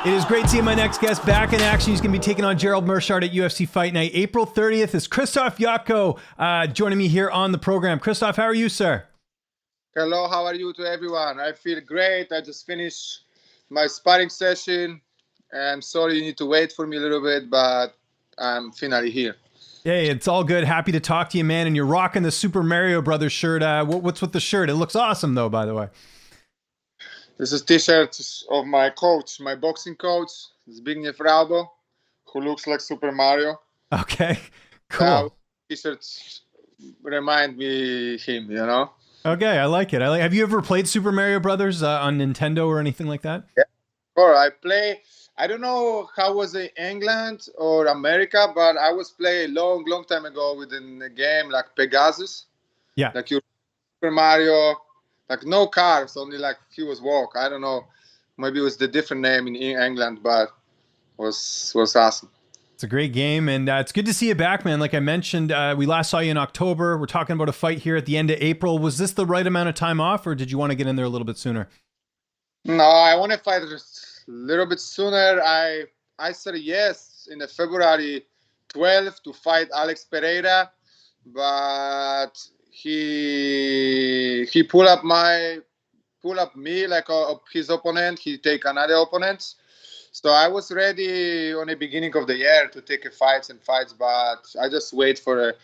It is great seeing my next guest back in action. He's going to be taking on Gerald Meerschaert at UFC Fight Night. April 30th is Krzysztof Jotko joining me here on the program. Krzysztof, how are you, sir? Hello, how are you to everyone? I feel great. I just finished my sparring session. I'm sorry you need to wait for me a little bit, but I'm finally here. Hey, it's all good. Happy to talk to you, man. And you're rocking the Super Mario Brothers shirt. What's with the shirt? It looks awesome, though, by the way. This is t-shirt of my coach, my boxing coach, Zbigniew Raubo, who looks like Super Mario. Okay, cool. T-shirts remind me him, you know? Okay, I like it. Have you ever played Super Mario Brothers on Nintendo or anything like that? Yeah. Or I play. I don't know how was it England or America, but I was playing a long time ago within a game like Pegasus. Yeah. Like you Super Mario, like no cars, only like he was walk. I don't know. Maybe it was the different name in England, but was awesome. It's a great game, and it's good to see you back, man. Like I mentioned, we last saw you in October. We're talking about a fight here at the end of April. Was this the right amount of time off, or did you want to get in there a little bit sooner? No, I want to fight a little bit sooner. I said yes in the February 12th to fight Alex Pereira, but he pulled up me like his opponent. He take another opponent. So I was ready on the beginning of the year to take fights, but I just wait for a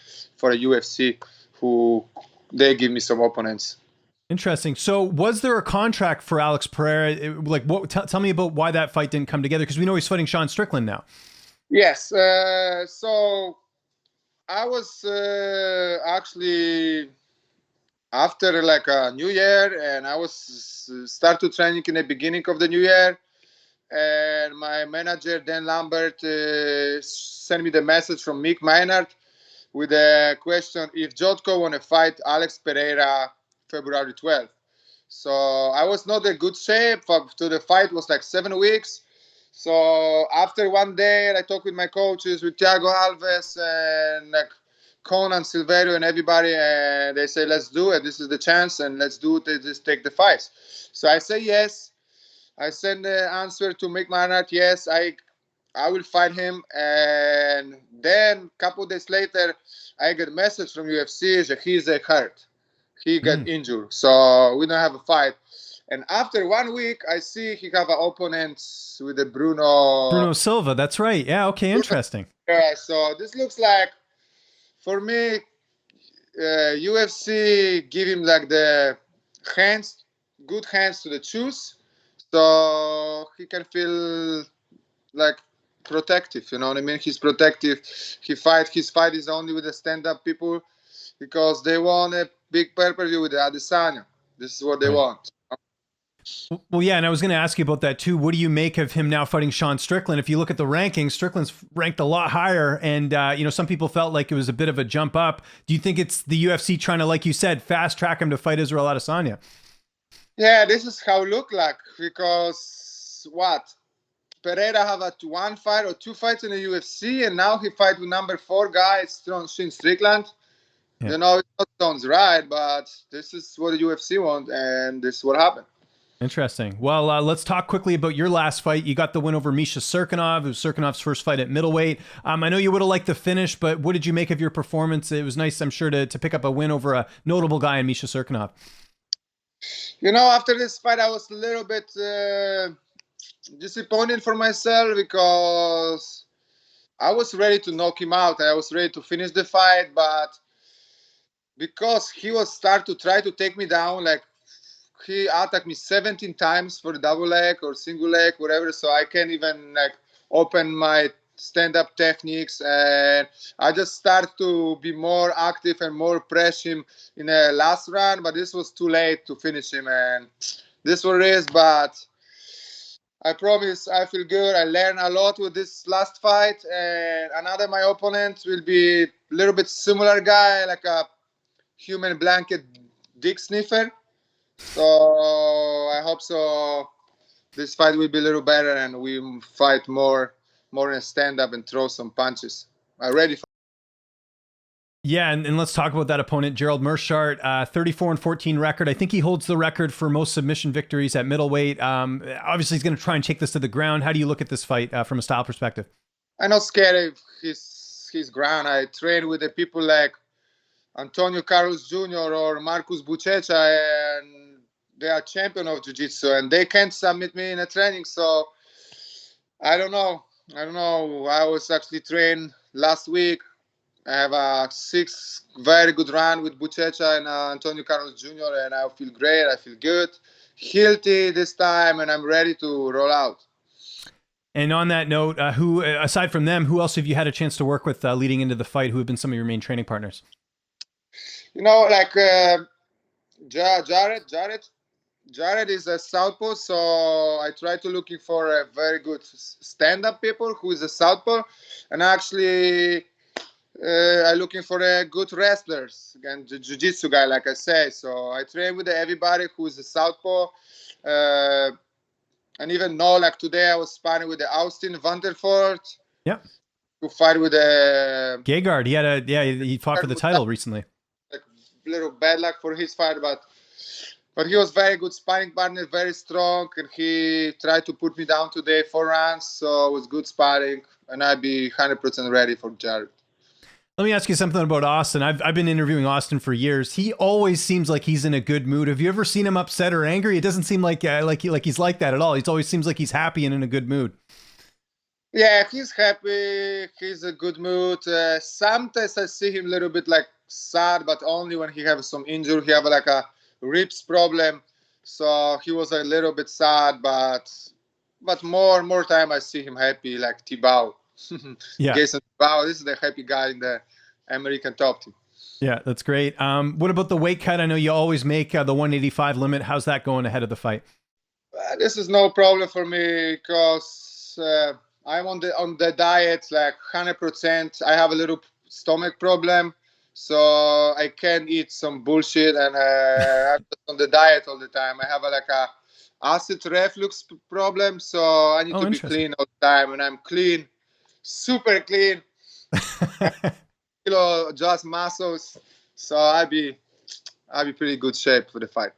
UFC who they give me some opponents. Interesting. So was there a contract for Alex Pereira? Like, tell me about why that fight didn't come together, because we know he's fighting Sean Strickland now. Yes. So I was actually after like a New Year, and I was start to training in the beginning of the New Year. And my manager, Dan Lambert, sent me the message from Mick Maynard with a question if Jotko want to fight Alex Pereira February 12th. So I was not in good shape. To the fight was like 7 weeks. So after one day, I talked with my coaches, with Thiago Alves and like Conan Silverio and everybody, and they say, let's do it. This is the chance, and let's do it. Just take the fights. So I say yes. I send the answer to Mick Maynard, yes, I will fight him. And then a couple of days later, I get a message from UFC that he's hurt. He got injured, so we don't have a fight. And after 1 week, I see he have an opponent with the Bruno Silva, that's right. Yeah, okay, interesting. Yeah, so this looks like, for me, UFC give him like the good hands to the choose. So he can feel like protective, you know what I mean? He's protective. His fight is only with the stand-up people because they want a big pay-per-view with the Adesanya. This is what they want. Well, yeah, and I was going to ask you about that too. What do you make of him now fighting Sean Strickland? If you look at the rankings, Strickland's ranked a lot higher, and some people felt like it was a bit of a jump up. Do you think it's the UFC trying to, like you said, fast track him to fight Israel Adesanya? Yeah, this is how it look like, because Pereira have one fight or two fights in the UFC, and now he fight with number 4 guy, Strickland. Yeah. You know, it sounds right, but this is what the UFC want, and this is what happened. Interesting. Well, let's talk quickly about your last fight. You got the win over Misha Cirkunov. It was Cirkunov's first fight at middleweight. I know you would have liked the finish, but what did you make of your performance? It was nice, I'm sure, to pick up a win over a notable guy in Misha Cirkunov. You know, after this fight, I was a little bit disappointed for myself because I was ready to knock him out. I was ready to finish the fight, but because he was start to try to take me down, like he attacked me 17 times for the double leg or single leg, whatever, so I can't even like open my stand-up techniques, and I just start to be more active and more press him in the last round, but this was too late to finish him, and this what it is. But I promise I feel good. I learned a lot with this last fight, and another my opponent will be a little bit similar guy, like a human blanket dick sniffer. So I hope so this fight will be a little better and we fight more in a stand-up and throw some punches. I'm ready for Yeah, and let's talk about that opponent, Gerald Meerschaert, 34-14 record. I think he holds the record for most submission victories at middleweight. Obviously, he's going to try and take this to the ground. How do you look at this fight from a style perspective? I'm not scared of his ground. I train with the people like Antonio Carlos Jr. or Marcus Buchecha, and they are champion of jiu-jitsu, and they can't submit me in a training. So I don't know. I don't know. I was actually trained last week. I have a 6 very good run with Buchecha and Antonio Carlos Jr. and I feel great. I feel good, healthy this time, and I'm ready to roll out. And on that note, who aside from them, who else have you had a chance to work with leading into the fight? Who have been some of your main training partners? You know, like Jared is a southpaw, so I try to looking for a very good stand-up people who is a southpaw, and actually I'm looking for a good wrestlers and jiu-jitsu guy, like I say. So I train with everybody who is a southpaw, and even know like today I was sparring with the Austin Vanderford. Yep. Who fight with the Gegard. He fought for the title recently. Like little bad luck for his fight, but he was very good sparring partner, very strong, and he tried to put me down today 4 rounds. So it was good sparring, and I'd be 100% ready for Jared. Let me ask you something about Austin. I've been interviewing Austin for years. He always seems like he's in a good mood. Have you ever seen him upset or angry? It doesn't seem like he's like that at all. He always seems like he's happy and in a good mood. Yeah, he's happy. He's in a good mood. Sometimes I see him a little bit like sad, but only when he has some injury. He have like a ribs problem, so he was a little bit sad. But more time I see him happy, like Tibau. Yeah. Jason Tibau. This is the happy guy in the American top team. Yeah, that's great. What about the weight cut? I know you always make the 185 limit. How's that going ahead of the fight? This is no problem for me because I'm on the diet like 100%. I have a little stomach problem, so I can't eat some bullshit, and I'm just on the diet all the time. I have like a acid reflux problem, so I need to be clean all the time, and I'm clean, super clean. Just muscles, so I'll be pretty good shape for the fight.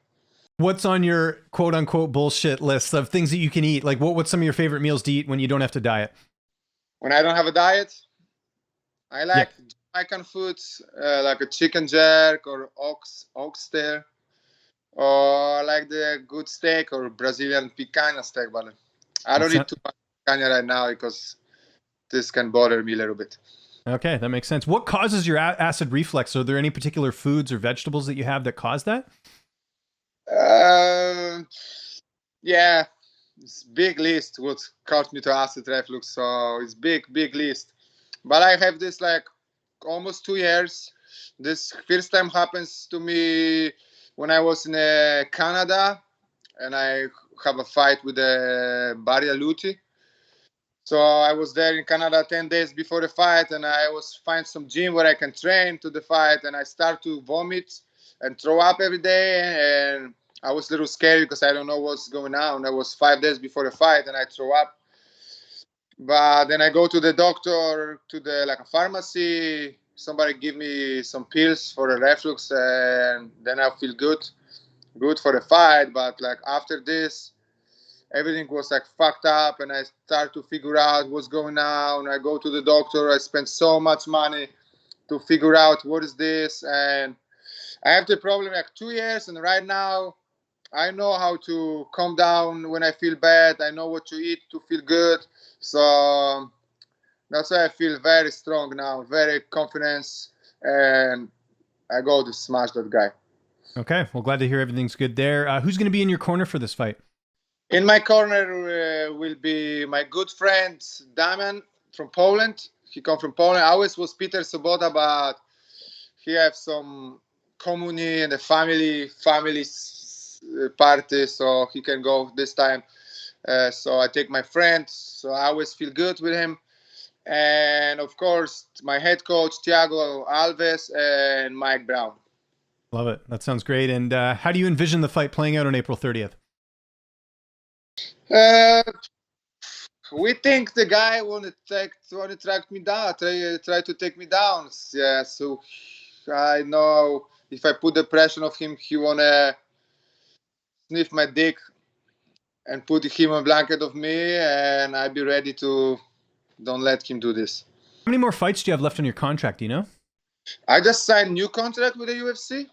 What's on your quote unquote bullshit list of things that you can eat? Like what's some of your favorite meals to eat when you don't have to diet? When I don't have a diet, I like Jamaican foods, like a chicken jerk or oxtail, or like the good steak or Brazilian picanha steak. But I don't eat too much picanha right now because this can bother me a little bit. Okay, that makes sense. What causes your acid reflux? Are there any particular foods or vegetables that you have that cause that? Yeah, it's big list what caused me to acid reflux. So it's big list. But I have this like almost 2 years. This first time happens to me when I was in Canada, and I have a fight with Barria Luti. So I was there in Canada 10 days before the fight, and I was find some gym where I can train to the fight, and I start to vomit and throw up every day, and I was a little scared because I don't know what's going on. That was 5 days before the fight, and I throw up. But then I go to the doctor, to the like a pharmacy. Somebody give me some pills for the reflux, and then I feel good for the fight. But like after this, everything was like fucked up, and I start to figure out what's going on. I go to the doctor. I spend so much money to figure out what is this, and I have the problem like 2 years, and right now I know how to calm down when I feel bad. I know what to eat to feel good. So that's why I feel very strong now, very confident, and I go to smash that guy. Okay, well, glad to hear everything's good there. Who's going to be in your corner for this fight? In my corner will be my good friend Damian from Poland. He come from Poland. I always was Peter Sobota, but he have some community and the family party, so he can go this time. So I take my friend, so I always feel good with him. And of course, my head coach, Thiago Alves, and Mike Brown. Love it. That sounds great. And how do you envision the fight playing out on April 30th? We think the guy want to track me down, try to take me down. Yeah, so I know if I put the pressure on him, he wanna sniff my dick and put him a blanket of me, and I'd be ready to don't let him do this. How many more fights do you have left on your contract? Do you know? I just signed a new contract with the UFC.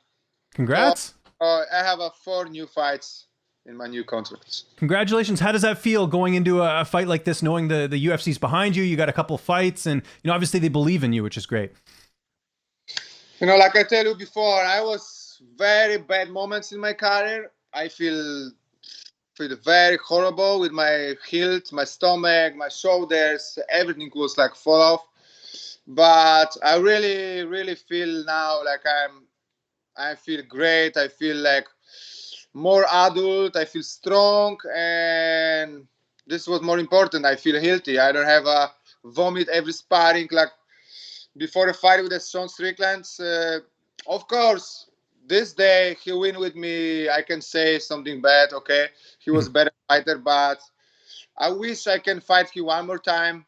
Congrats. I have 4 new fights in my new contract. Congratulations. How does that feel going into a fight like this, knowing the UFC's behind you? You got a couple fights, and obviously they believe in you, which is great. Like I tell you before, I was very bad moments in my career. I feel very horrible with my hilt, my stomach, my shoulders. Everything was like fall off. But I really, really feel now like I feel great. I feel like more adult. I feel strong, and this was more important. I feel healthy. I don't have a vomit every sparring like before a fight with Sean Strickland. Of course, this day he win with me. I can say something bad. Okay, he was a better fighter, but I wish I can fight him one more time.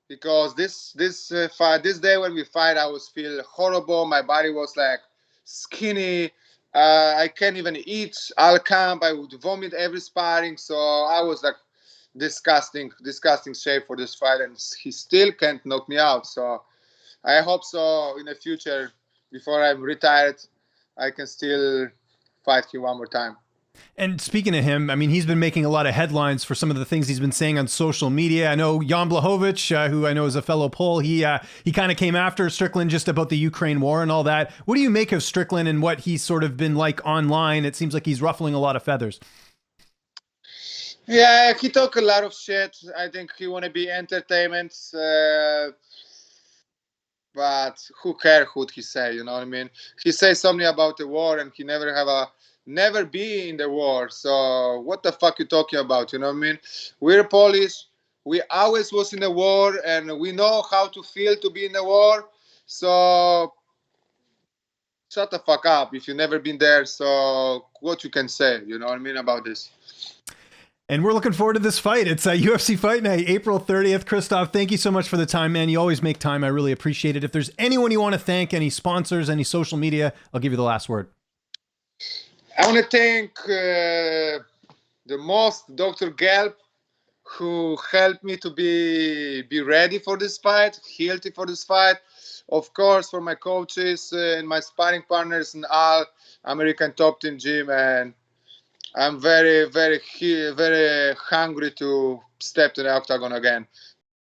Because this day when we fight, I was feel horrible. My body was like skinny. I can't even eat all camp. I would vomit every sparring. So I was like disgusting shape for this fight, and he still can't knock me out. So I hope so in the future, before I'm retired, I can still fight him one more time. And speaking of him, I mean, he's been making a lot of headlines for some of the things he's been saying on social media. I know Jan Blachowicz, who I know is a fellow Pole, he kind of came after Strickland just about the Ukraine war and all that. What do you make of Strickland and what he's sort of been like online? It seems like he's ruffling a lot of feathers. Yeah, he talk a lot of shit. I think he want to be entertainment. But who cares what he say, you know what I mean? He says something about the war, and he never be in the war. So what the fuck you talking about, you know what I mean? We're Polish. We always was in the war, and we know how to feel to be in the war. So shut the fuck up if you never been there. So what you can say, you know what I mean, about this? And we're looking forward to this fight. It's a UFC Fight Night, April 30th. Krzysztof, thank you so much for the time, man. You always make time. I really appreciate it. If there's anyone you want to thank, any sponsors, any social media, I'll give you the last word. I want to thank the most Dr. Gelb, who helped me to be ready for this fight, healthy for this fight. Of course, for my coaches and my sparring partners in all American top team gym, and I'm very, very, very hungry to step to the octagon again.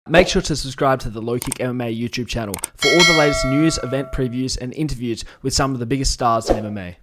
Make sure to subscribe to the LowKick MMA YouTube channel for all the latest news, event previews, and interviews with some of the biggest stars in MMA.